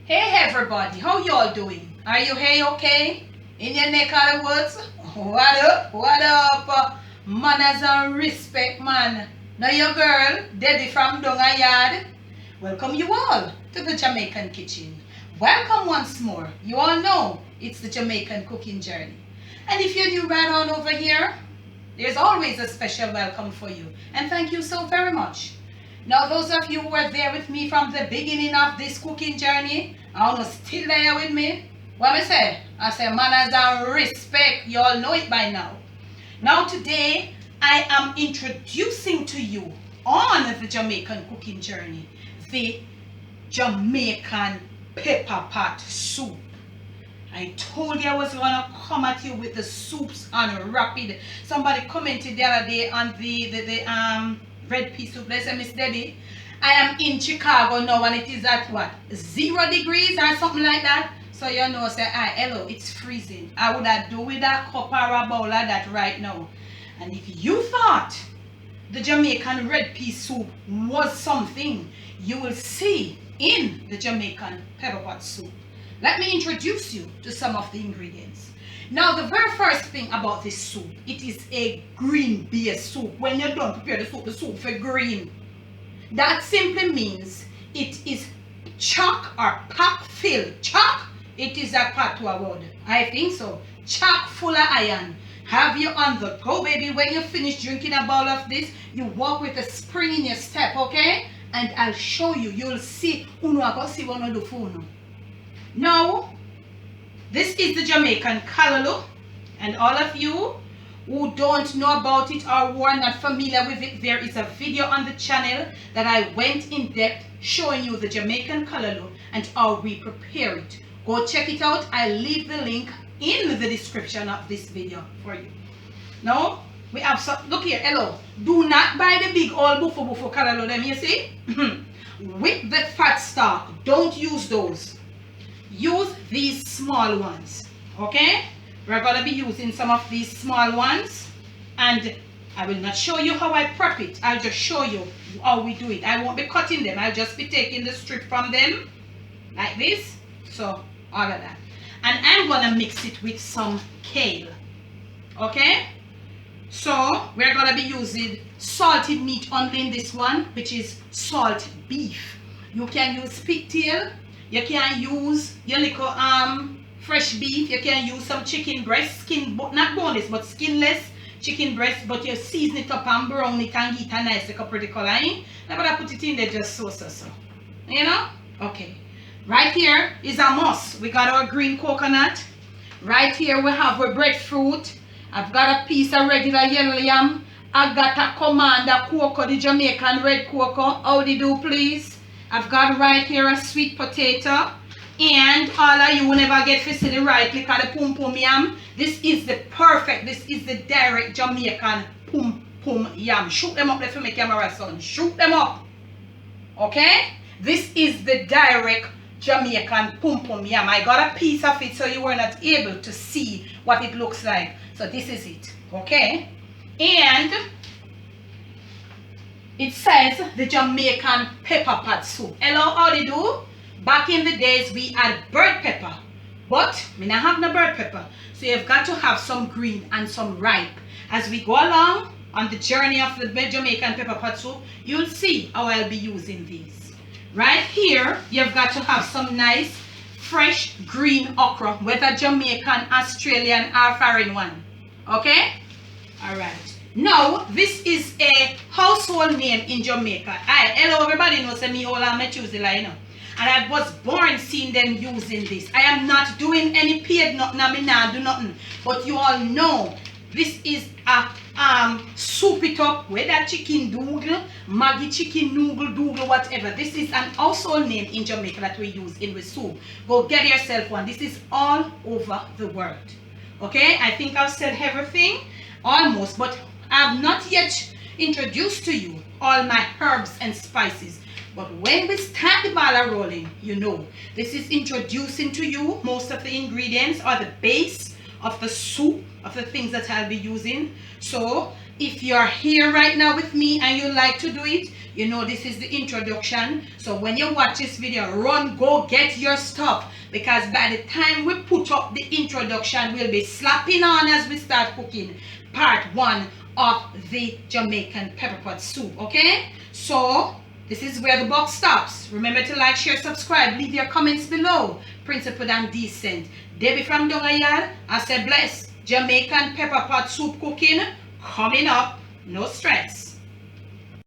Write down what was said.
Hey everybody, how y'all doing? Are you hey okay? In your neck of the woods? What up? What up? Manners and respect, man. Now your girl, Debbie from Donga Yard. Welcome you all to the Jamaican kitchen. Welcome once more. You all know it's the Jamaican cooking journey. And if you're new right on over here, there's always a special welcome for you. And thank you so very much. Now, those of you who were there with me from the beginning of this cooking journey, I want to still there with me. What I say? I say manners and respect. You all know it by now. Now, today, I am introducing to you on the Jamaican cooking journey the Jamaican Pepperpot Soup. I told you I was gonna come at you with the soups on rapid. Somebody commented the other day on the red pea soup. They said, Miss Debbie, I am in Chicago now and it is at what? 0 degrees or something like that. So you know, say, hello, it's freezing. I would have do with a cup or a bowl of that right now. And if you thought the Jamaican red pea soup was something, you will see in the Jamaican Pepperpot Soup. Let me introduce you to some of the ingredients. Now, the very first thing about this soup, it is a green beer soup. When you're done prepare the soup for green. That simply means it is chock or pack filled. Chock, it is a patois word. I think so. Chock full of iron. Have you on the go, baby. When you finish drinking a bowl of this, you walk with a spring in your step, okay? And I'll show you. You'll see. Uno ako si wono do funo. Now, this is the Jamaican callaloo, and all of you who don't know about it or who are not familiar with it, there is a video on the channel that I went in depth showing you the Jamaican callaloo and how we prepare it. Go check it out. I'll leave the link in the description of this video for you. Now, we have some, look here, hello. Do not buy the big old buffo callaloo them, you see? With the fat stock, don't use those. Use these small ones, okay? We're going to be using some of these small ones, and I will not show you how I prep it. I'll just show you how we do it. I won't be cutting them. I'll just be taking the strip from them like this. So all of that, and I'm going to mix it with some kale, okay? So we're going to be using salted meat only in this one, which is salt beef. You can use pigtail. You can use your little fresh beef. You can use some chicken breast, skin, not boneless, but skinless chicken breast. But you season it up and brown it and get a nice like a pretty color. I'm gonna put it in there just so. You know? Okay. Right here is a must. We got our green coconut. Right here we have our breadfruit. I've got a piece of regular yellow yam. I got a commander cocoa, the Jamaican red cocoa. How do you do, please? I've got right here a sweet potato, and all of you will never get to see the right click of the pum pum yam. This is the direct Jamaican pum pum yam. Shoot them up there for my camera son. Shoot them up. Okay? This is the direct Jamaican pum pum yam. I got a piece of it so you were not able to see what it looks like. So this is it. Okay? And it says the Jamaican Pepperpot Soup. Hello, how do you do? Back in the days, we had bird pepper. But we not have no bird pepper. So you've got to have some green and some ripe. As we go along on the journey of the Jamaican Pepperpot Soup, you'll see how I'll be using these. Right here, you've got to have some nice, fresh green okra, whether Jamaican, Australian, or foreign one. Okay? All right. Now, this is a household name in Jamaica. Hello, everybody knows me all on my Tuesday line. And I was born seeing them using this. I am not doing any paid nothing, I mean, nah, do nothing. But you all know this is a soup it up, whether chicken doodle, Maggi chicken noodle, whatever. This is an household name in Jamaica that we use in the soup. Go get yourself one. This is all over the world. Okay, I think I've said everything, almost, but I've not yet introduced to you all my herbs and spices. But when we start the ball rolling, you know, this is introducing to you most of the ingredients or the base of the soup, of the things that I'll be using. So if you're here right now with me and you like to do it, You know this is the introduction. So when you watch this video, run, go get your stuff. Because by the time we put up the introduction, we'll be slapping on as we start cooking part 1 of the Jamaican Pepperpot Soup. Okay? So this is where the box stops. Remember to like, share, subscribe. Leave your comments below. Principled and decent. Debbie from Dongayal, I said bless. Jamaican Pepperpot Soup cooking coming up. No stress.